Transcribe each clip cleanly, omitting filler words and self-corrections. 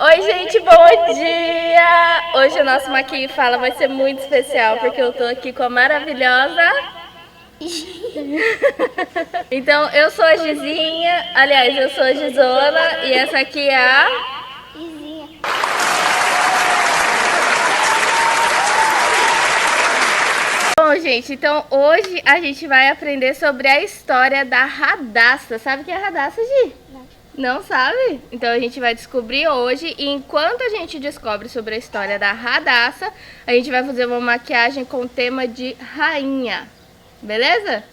Oi, gente, bom dia! Hoje o nosso Maquinho Fala vai ser muito especial, porque eu tô aqui com a maravilhosa... Então, eu sou a Gizinha, aliás, eu sou a Gizona, e essa aqui é a... Gizinha. Bom, gente, então hoje a gente vai aprender sobre a história da Radassa. Sabe o que é Radassa, Gi? Não sabe? Então a gente vai descobrir hoje, e enquanto a gente descobre sobre a história da Radassa, a gente vai fazer uma maquiagem com o tema de rainha, beleza?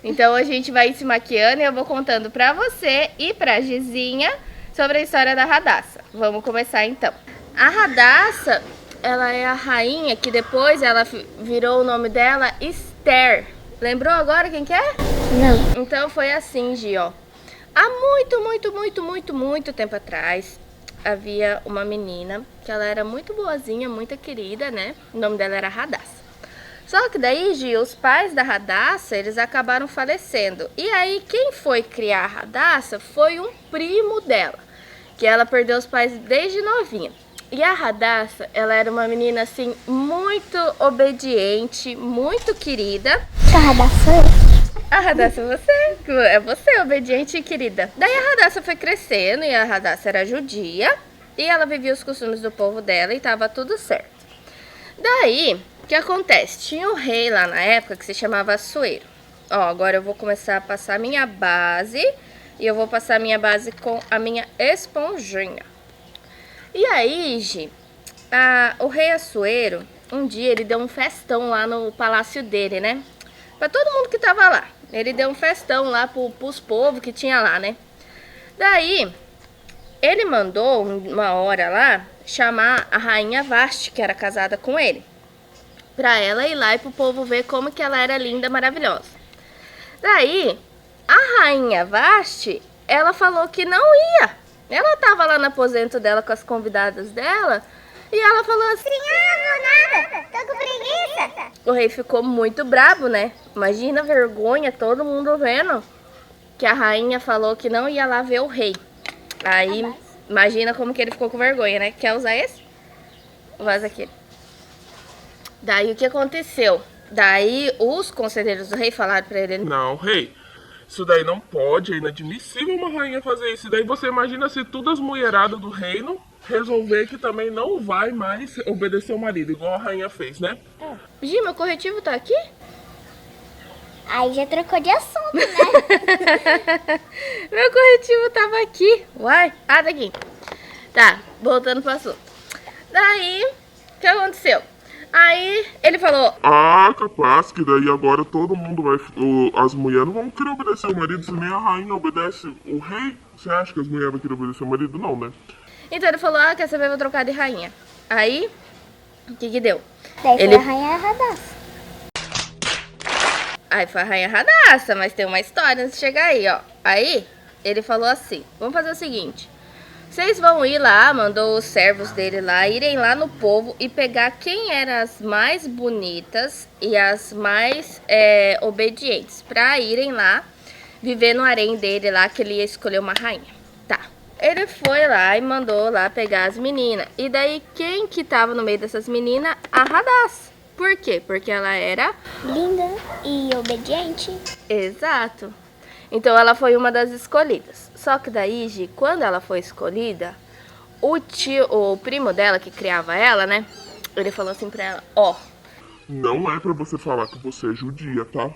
Então a gente vai se maquiando e eu vou contando pra você e pra Gizinha sobre a história da Radassa. Vamos começar então. A Radassa, ela é a rainha que depois ela virou o nome dela Esther. Lembrou agora quem que é? Não. Então foi assim, Gi, ó. Há muito tempo atrás, havia uma menina que ela era muito boazinha, muito querida, né? O nome dela era Radassa. Só que daí, Gi, os pais da Radassa, eles acabaram falecendo. E aí, quem foi criar a Radassa foi um primo dela, que ela perdeu os pais desde novinha. E a Radassa, ela era uma menina, assim, muito obediente, muito querida. A Radassa A Radassa é você, obediente e querida. Daí a Radassa foi crescendo e a Radassa era judia e ela vivia os costumes do povo dela e tava tudo certo. Daí, o que acontece? Tinha um rei lá na época que se chamava Assuero. Ó, agora eu vou começar a passar minha base e eu vou passar minha base com a minha esponjinha. E aí, Gi, o rei Assuero, um dia ele deu um festão lá no palácio dele, né? Pra todo mundo que tava lá. Ele deu um festão lá pros povos que tinha lá, né? Daí, ele mandou uma hora lá chamar a rainha Vashti, que era casada com ele, pra ela ir lá e pro povo ver como que ela era linda, maravilhosa. Daí, a rainha Vashti, ela falou que não ia. Ela tava lá no aposento dela com as convidadas dela e ela falou assim: não vou nada, tô com preguiça. O rei ficou muito brabo, né? Imagina a vergonha, todo mundo vendo que a rainha falou que não ia lá ver o rei. Aí, imagina como que ele ficou com vergonha, né? Quer usar esse? Vaza aqui. Daí, o que aconteceu? Daí, os conselheiros do rei falaram pra ele... Não, rei, isso daí não pode, é inadmissível uma rainha fazer isso. E daí você imagina se todas as mulheradas do reino resolver que também não vai mais obedecer o marido, igual a rainha fez, né? Gi, meu corretivo tá aqui? Aí já trocou de assunto, né? Meu corretivo tava aqui. Uai, tá aqui. Tá, voltando pro assunto. Daí, o que aconteceu? Aí, ele falou... Ah, capaz que daí agora todo mundo vai... as mulheres não vão querer obedecer o marido, se nem a rainha obedece o rei. Você acha que as mulheres vão querer obedecer o marido? Não, né? Então ele falou, quer saber, eu vou trocar de rainha. Aí, o que que deu? Daí Ele... foi a rainha Radassa. Aí foi a rainha Radassa, mas tem uma história antes de chegar aí, ó. Aí, ele falou assim, vamos fazer o seguinte. Vocês vão ir lá, mandou os servos dele lá, irem lá no povo e pegar quem eram as mais bonitas e as mais obedientes. Pra irem lá, viver no harém dele lá, que ele ia escolher uma rainha. Tá. Ele foi lá e mandou lá pegar as meninas. E daí, quem que tava no meio dessas meninas? A Radassa. Por quê? Porque ela era... Linda e obediente. Exato. Então ela foi uma das escolhidas. Só que daí, Gi, quando ela foi escolhida, o primo dela que criava ela, né? Ele falou assim pra ela, ó. Não é pra você falar que você é judia, tá?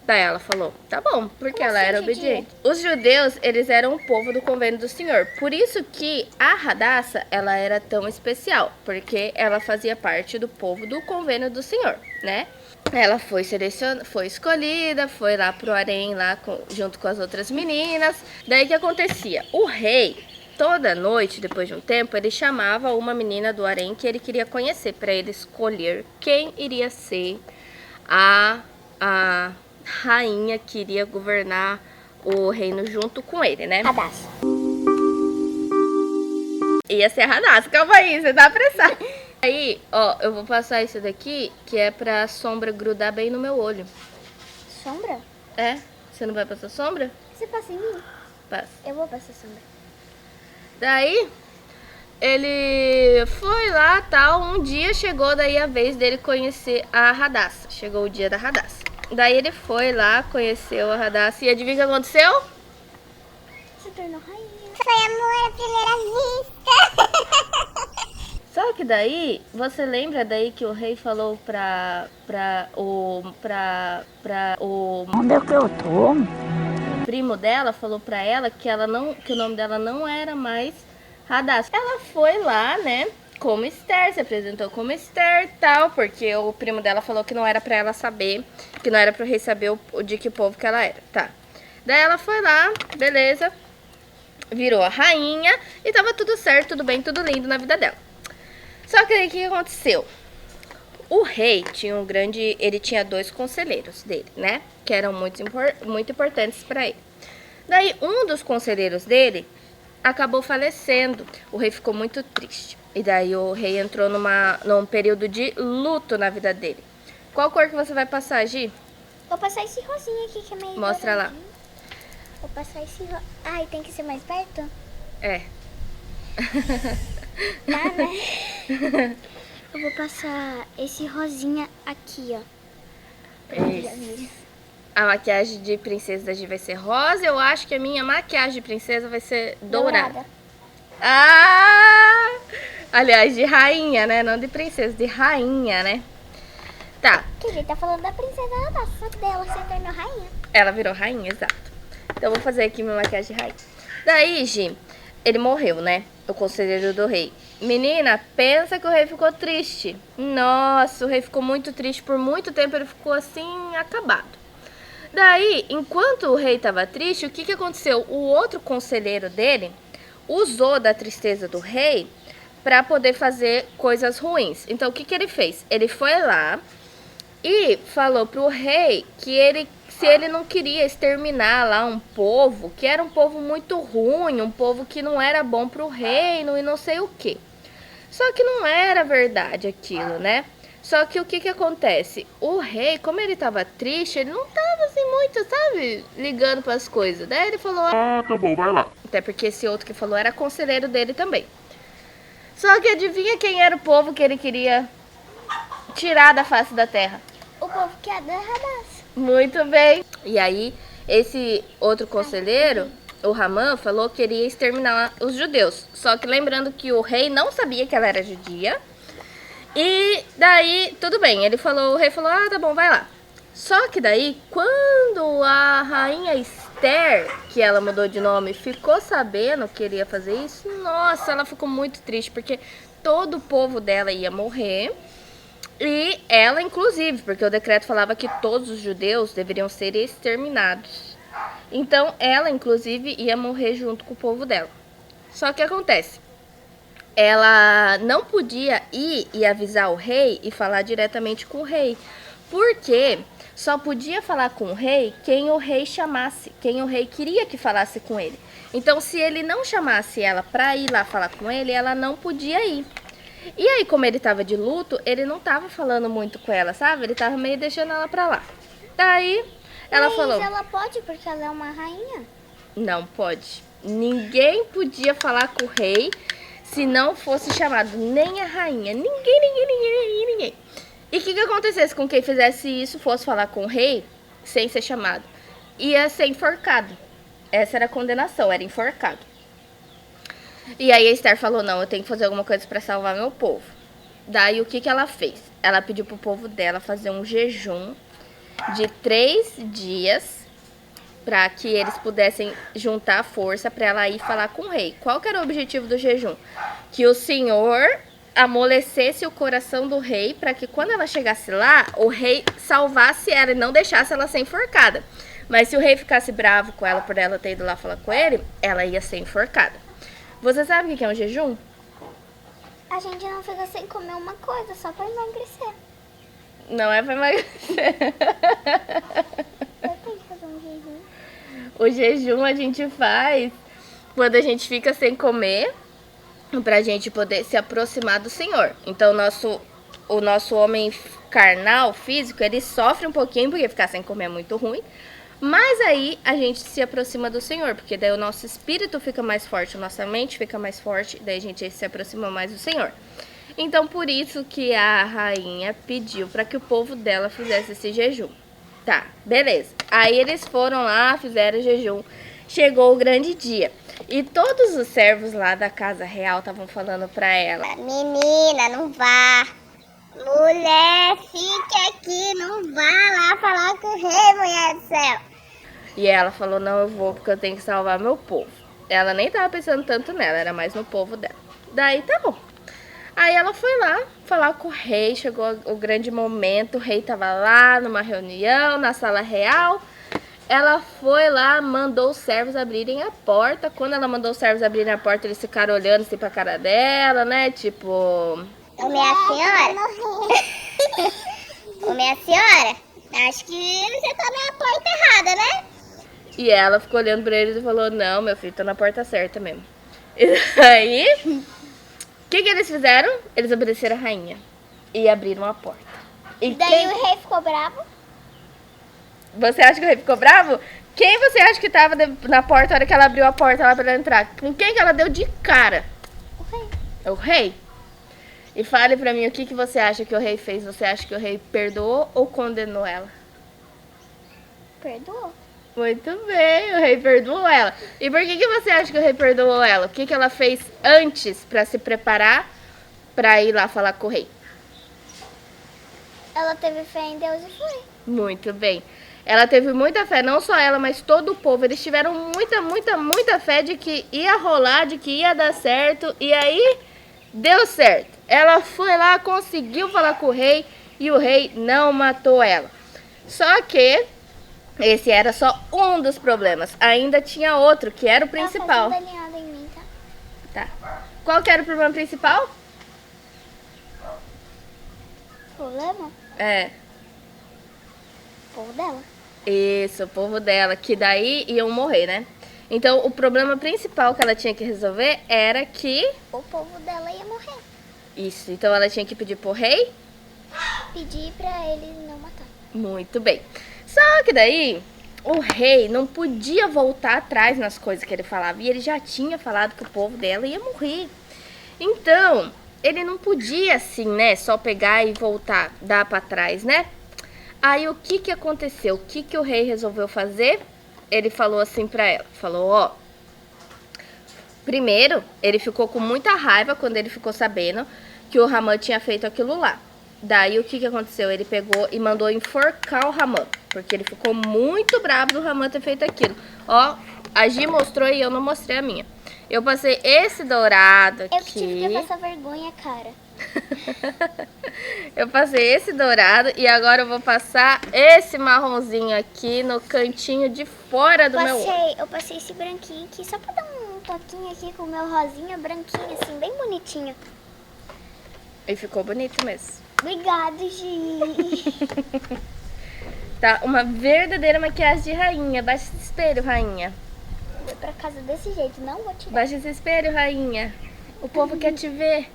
Daí ela falou, tá bom, porque Como ela assim, era judia? obediente. Os judeus, eles eram o povo do convênio do Senhor. Por isso que a Radassa, ela era tão especial. Porque ela fazia parte do povo do convênio do Senhor, né? Ela foi escolhida, foi lá pro harém lá junto com as outras meninas. Daí o que acontecia? O rei, toda noite, depois de um tempo, ele chamava uma menina do harém que ele queria conhecer, para ele escolher quem iria ser a rainha que iria governar o reino junto com ele, né? Radassa. Ia ser a Radassa, calma aí, você tá apressado. Aí, ó, eu vou passar isso daqui, que é pra sombra grudar bem no meu olho. Sombra? É? Você não vai passar sombra? Você passa em mim? Passa. Eu vou passar sombra. Daí, ele foi lá, tal, um dia chegou daí a vez dele conhecer a Radassa. Chegou o dia da Radassa. Daí ele foi lá, conheceu a Radassa e adivinha o que aconteceu? Se tornou rainha. Foi amor à primeira vista. Só que daí, você lembra daí que o rei falou Onde é que eu tô? o primo dela, falou pra ela que o nome dela não era mais Radassa. Ela foi lá, né, como Esther, se apresentou como Esther e tal, porque o primo dela falou que não era pra ela saber, que não era pro rei saber de que povo que ela era, tá. Daí ela foi lá, beleza, virou a rainha e tava tudo certo, tudo bem, tudo lindo na vida dela. Só que aí o que aconteceu? O rei tinha ele tinha 2 conselheiros dele, né? Que eram muito importantes para ele. Daí um dos conselheiros dele acabou falecendo. O rei ficou muito triste. E daí o rei entrou num período de luto na vida dele. Qual cor que você vai passar, Gi? Vou passar esse rosinha aqui que é meio Mostra lá. douradinho. Vou passar esse Ai, tem que ser mais perto? É. Tá, né? Eu vou passar esse rosinha aqui, ó. Isso. A maquiagem de princesa da Gi vai ser rosa. Eu acho que a minha maquiagem de princesa vai ser dourada. Ah! Aliás, de rainha, né? Não de princesa, de rainha, né? Tá. Que ele tá falando da princesa Radassa, só que dela se tornou rainha. Ela virou rainha, exato. Então, eu vou fazer aqui minha maquiagem de rainha. Daí, Gi, ele morreu, né? O conselheiro do rei. Menina, pensa que o rei ficou triste. Nossa, o rei ficou muito triste. Por muito tempo ele ficou assim, acabado. Daí, enquanto o rei estava triste, o que aconteceu? O outro conselheiro dele usou da tristeza do rei para poder fazer coisas ruins. Então, o que ele fez? Ele foi lá e falou pro rei que se ele não queria exterminar lá um povo, que era um povo muito ruim, um povo que não era bom pro reino e não sei o quê. Só que não era verdade aquilo, né? Só que o que acontece? O rei, como ele tava triste, ele não tava assim muito, sabe, ligando para as coisas. Daí ele falou: Ah, tá bom, vai lá. até porque esse outro que falou era conselheiro dele também. Só que adivinha quem era o povo que ele queria tirar da face da terra? O povo que é da Radassa. Muito bem. E aí, esse outro conselheiro, o Ramã, falou que queria exterminar os judeus. Só que lembrando que o rei não sabia que ela era judia. E daí, tudo bem. O rei falou, ah, tá bom, vai lá. Só que daí, quando a rainha Esther, que ela mudou de nome, ficou sabendo que ele ia fazer isso, nossa, ela ficou muito triste, porque todo o povo dela ia morrer. E ela, inclusive, porque o decreto falava que todos os judeus deveriam ser exterminados. Então, ela, inclusive, ia morrer junto com o povo dela. Só que acontece, ela não podia ir e avisar o rei e falar diretamente com o rei. Porque só podia falar com o rei quem o rei chamasse, quem o rei queria que falasse com ele. Então, se ele não chamasse ela para ir lá falar com ele, ela não podia ir. E aí, como ele tava de luto, ele não tava falando muito com ela, sabe? Ele tava meio deixando ela pra lá. Daí, ela falou... Mas ela pode, porque ela é uma rainha. Não pode. Ninguém podia falar com o rei se não fosse chamado. Nem a rainha. Ninguém. E o que acontecesse com quem fizesse isso, fosse falar com o rei, sem ser chamado? Ia ser enforcado. Essa era a condenação, era enforcado. E aí a Esther falou, não, eu tenho que fazer alguma coisa para salvar meu povo. Daí o que ela fez? Ela pediu pro povo dela fazer um jejum de 3 dias para que eles pudessem juntar força para ela ir falar com o rei. Qual que era o objetivo do jejum? Que o Senhor amolecesse o coração do rei para que quando ela chegasse lá, o rei salvasse ela e não deixasse ela ser enforcada. Mas se o rei ficasse bravo com ela por ela ter ido lá falar com ele, ela ia ser enforcada. Você sabe o que é um jejum? A gente não fica sem comer uma coisa, só pra emagrecer. Não é pra emagrecer. Eu tenho que fazer um jejum. O jejum a gente faz quando a gente fica sem comer, pra gente poder se aproximar do Senhor. Então, o nosso homem carnal, físico, ele sofre um pouquinho, porque ficar sem comer é muito ruim. Mas aí a gente se aproxima do Senhor, porque daí o nosso espírito fica mais forte, a nossa mente fica mais forte, daí a gente se aproxima mais do Senhor. Então por isso que a rainha pediu para que o povo dela fizesse esse jejum. Tá, beleza. Aí eles foram lá, fizeram o jejum. Chegou o grande dia. E todos os servos lá da casa real estavam falando pra ela: Menina, não vá. Mulher, fique aqui, não vá lá falar com o rei, mulher do céu. E ela falou: não, eu vou porque eu tenho que salvar meu povo. Ela nem tava pensando tanto nela, era mais no povo dela. Daí tá bom. Aí ela foi lá falar com o rei, chegou o grande momento, o rei tava lá numa reunião, na sala real. Ela foi lá, mandou os servos abrirem a porta. Quando ela mandou os servos abrirem a porta, eles ficaram olhando assim pra cara dela, né? Tipo... Ô, minha senhora? Ô, minha senhora? Acho que você tá na porta errada, né? E ela ficou olhando pra eles e falou: não, meu filho, tá na porta certa mesmo. E aí, o que eles fizeram? Eles obedeceram a rainha e abriram a porta. E Daí o rei ficou bravo. Você acha que o rei ficou bravo? Quem você acha que tava na porta na hora que ela abriu a porta lá pra ela entrar? Com quem que ela deu de cara? O rei. O rei? E fale pra mim o que você acha que o rei fez. Você acha que o rei perdoou ou condenou ela? Perdoou. Muito bem, o rei perdoou ela. E por que você acha que o rei perdoou ela? O que ela fez antes pra se preparar pra ir lá falar com o rei? Ela teve fé em Deus e foi. Muito bem. Ela teve muita fé, não só ela, mas todo o povo. Eles tiveram muita fé de que ia rolar, de que ia dar certo. E aí, deu certo. Ela foi lá, conseguiu falar com o rei e o rei não matou ela. Só que esse era só um dos problemas. Ainda tinha outro, que era o principal. Ela tá alinhada em mim, tá? Tá. Qual que era o problema principal? Problema? É. O povo dela. Isso, o povo dela, que daí iam morrer, né? Então, o problema principal que ela tinha que resolver era que... O povo dela ia morrer. Isso, então ela tinha que pedir pro rei. Pedir pra ele não matar. Muito bem. Só que daí, o rei não podia voltar atrás nas coisas que ele falava. E ele já tinha falado que o povo dela ia morrer. Então, ele não podia assim, né, só pegar e voltar, dar pra trás, né? Aí o que aconteceu? O que o rei resolveu fazer? Ele falou assim pra ela, falou, ó, primeiro, ele ficou com muita raiva quando ele ficou sabendo que o Ramã tinha feito aquilo lá. Daí o que aconteceu? Ele pegou e mandou enforcar o Ramã, porque ele ficou muito bravo do Ramã ter feito aquilo. Ó, a Gi mostrou e eu não mostrei a minha. Eu passei esse dourado aqui. Eu que tive que passar vergonha, cara. Eu passei esse dourado e agora eu vou passar esse marronzinho aqui no cantinho de fora do meu olho. Eu passei esse branquinho aqui só pra dar um toquinho aqui com o meu rosinha branquinho, assim, bem bonitinho. E ficou bonito mesmo. Obrigada, Gi. Tá uma verdadeira maquiagem de rainha. Baixa esse espelho, rainha. Vou pra casa desse jeito, não vou tirar. Baixa esse espelho, rainha. O povo quer te ver.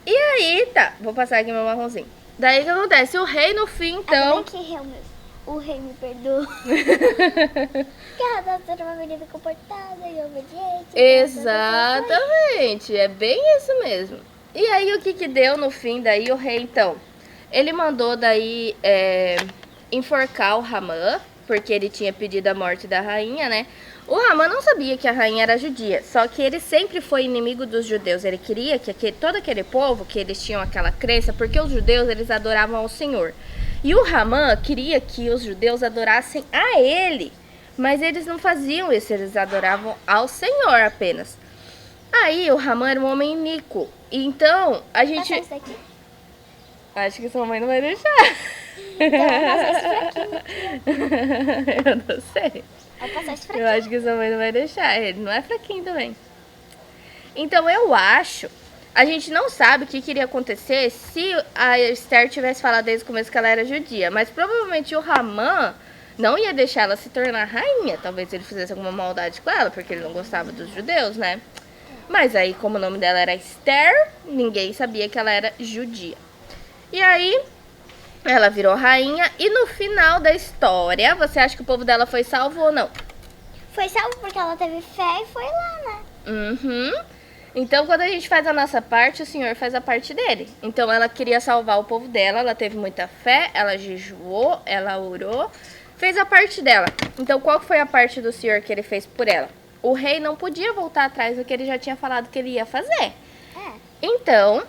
E aí, tá, vou passar aqui meu marronzinho. Daí o que acontece? O rei no fim, então... O rei me perdoa. Porque a Radassa era uma menina comportada e obediente. Exatamente, é bem isso mesmo. E aí o que deu no fim daí o rei, então? Ele mandou daí enforcar o Ramã, porque ele tinha pedido a morte da rainha, né? O Ramã não sabia que a rainha era judia, só que ele sempre foi inimigo dos judeus. Ele queria que todo aquele povo, que eles tinham aquela crença, porque os judeus, eles adoravam ao Senhor. E o Ramã queria que os judeus adorassem a ele, mas eles não faziam isso, eles adoravam ao Senhor apenas. Aí o Ramã era um homem iníquo, então a gente... Passa isso aqui? Acho que sua mãe não vai deixar. Então, passa esse fraquinho. Eu não sei. Vou passar esse Eu fraquinho. acho que sua mãe não vai deixar. Ele não é fraquinho também. Então eu acho... A gente não sabe o que iria acontecer se a Esther tivesse falado desde o começo que ela era judia. Mas provavelmente o Ramã não ia deixar ela se tornar rainha. Talvez ele fizesse alguma maldade com ela, porque ele não gostava dos judeus, né? Mas aí, como o nome dela era Esther, ninguém sabia que ela era judia. E aí, Ela virou rainha e no final da história, você acha que o povo dela foi salvo ou não? Foi salvo porque ela teve fé e foi lá, né? Uhum. Então, quando a gente faz a nossa parte, o Senhor faz a parte dele. Então, ela queria salvar o povo dela, ela teve muita fé, ela jejuou, ela orou, fez a parte dela. Então, qual foi a parte do Senhor que ele fez por ela? O rei não podia voltar atrás do que ele já tinha falado que ele ia fazer. Então,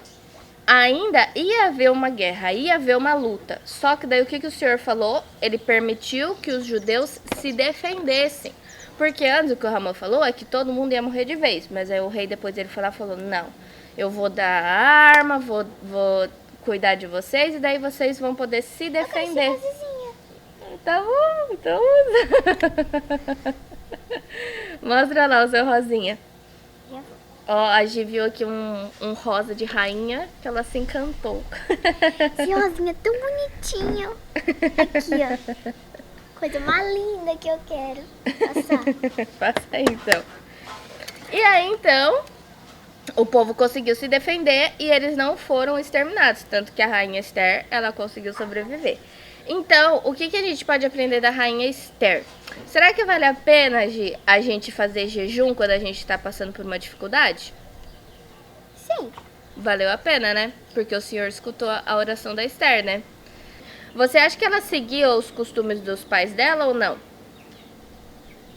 ainda ia haver uma guerra, ia haver uma luta. Só que daí o que o Senhor falou? Ele permitiu que os judeus se defendessem. Porque antes o que o Ramon falou é que todo mundo ia morrer de vez. Mas aí o rei depois ele falou, não, eu vou dar arma, vou cuidar de vocês e daí vocês vão poder se defender. Tá bom, então usa. Mostra lá o seu rosinha. Ó, a Gi viu aqui um rosa de rainha que ela se encantou. Esse rosinha tão bonitinho. Aqui, ó. Coisa mais linda que eu quero passar. Passa aí, então. E aí, então, o povo conseguiu se defender e eles não foram exterminados. Tanto que a rainha Esther, ela conseguiu sobreviver. Então, o que a gente pode aprender da rainha Esther? Será que vale a pena, Gi, a gente fazer jejum quando a gente está passando por uma dificuldade? Sim. Valeu a pena, né? Porque o Senhor escutou a oração da Esther, né? Você acha que ela seguia os costumes dos pais dela ou não? O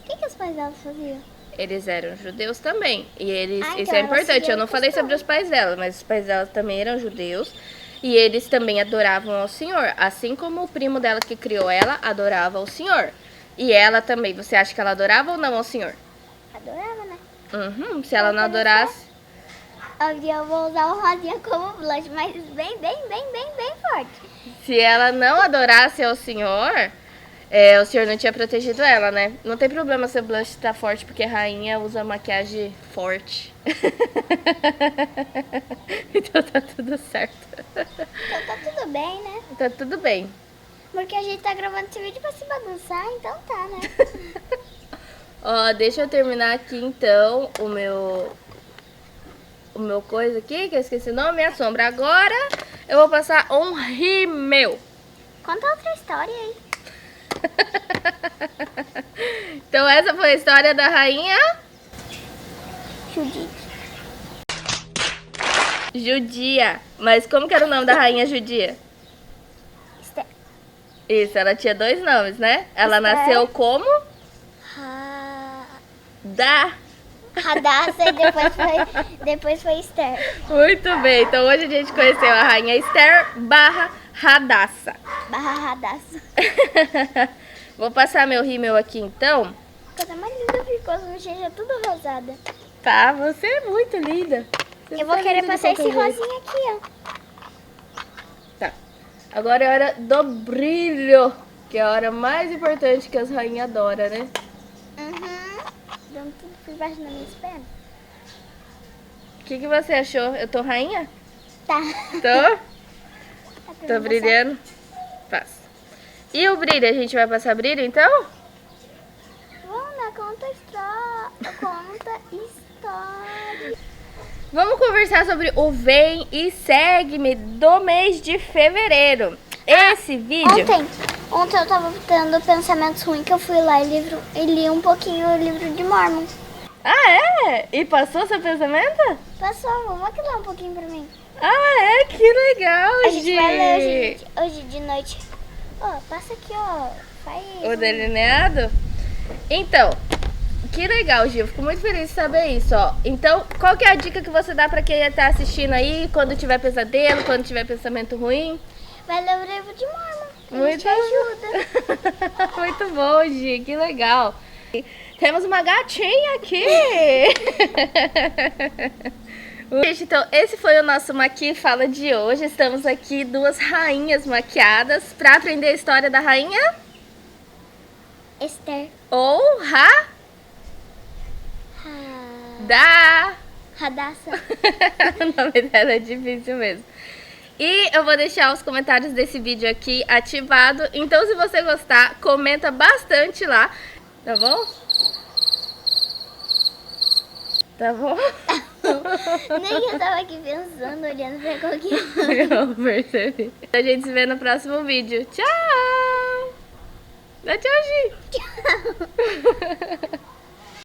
que os pais dela faziam? Eles eram judeus também. E eles, então isso é ela importante. seguia Eu não o falei costume. sobre os pais dela, mas os pais dela também eram judeus. E eles também adoravam ao Senhor. Assim como o primo dela que criou ela adorava ao Senhor. E ela também. Você acha que ela adorava ou não ao Senhor? Adorava, né? Uhum. Se ela não adorasse... Eu vou usar o rosinha como blush, mas bem forte. Se ela não adorasse ao Senhor, o Senhor não tinha protegido ela, né? Não tem problema se o blush tá forte, porque a rainha usa maquiagem forte. Então tá tudo certo. Então tá tudo bem, né? Tá tudo bem. Porque a gente tá gravando esse vídeo pra se bagunçar, então tá, né? Ó, deixa eu terminar aqui então o meu coisa aqui, que eu esqueci o nome, minha sombra. Agora eu vou passar um rímel. Conta outra história aí. Então essa foi a história da rainha Judite. Judia. Mas como que era o nome da rainha judia? Esther. Isso, ela tinha 2 nomes, né? Ela Esther. nasceu como? Radassa e depois foi Esther. Muito bem, então hoje a gente conheceu a rainha Esther barra Radassa. Radassa. Vou passar meu rímel aqui então. Coisa mais linda ficou, as bochechas tudo rosada. Tá, você é muito linda. Você Eu vou tá querer linda de passar esse qualquer jeito. rosinha aqui, ó. Tá. Agora é hora do brilho, que é a hora mais importante que as rainhas adoram, né? Dando tudo por baixo das minhas pernas. O que você achou? Eu tô rainha? Tá. Tô? Tô brilhando? Passa. E o brilho? A gente vai passar brilho, então? Vamos lá, conta história. Vamos conversar sobre o Vem e Segue-me do mês de fevereiro. Esse vídeo... Ontem eu tava tendo pensamentos ruins que eu fui lá e li um pouquinho o livro de Mormon. Ah, é? E passou seu pensamento? Passou, vamos aqui lá um pouquinho pra mim. Ah, é? Que legal, A gente vai ler Gi. hoje de noite. Ó, passa aqui, ó. Faz O delineado? Então, que legal, Gi. Eu fico muito feliz de saber isso, ó. Então, qual que é a dica que você dá pra quem tá assistindo aí, quando tiver pesadelo, quando tiver pensamento ruim? Vai ler o livro de Mormon. Muito Te ajuda. Muito bom, Gi. Que legal. Temos uma gatinha aqui. Gente, então esse foi o nosso Maqui Fala de hoje. Estamos aqui 2 rainhas maquiadas para aprender a história da rainha Esther. ou Radassa. O nome dela é difícil mesmo. E eu vou deixar os comentários desse vídeo aqui ativado. Então se você gostar, comenta bastante lá, tá bom? Tá bom? Nem eu tava aqui pensando, olhando pra qualquer Eu percebi. A gente se vê no próximo vídeo. Tchau! Dá tchau, Gi! Tchau.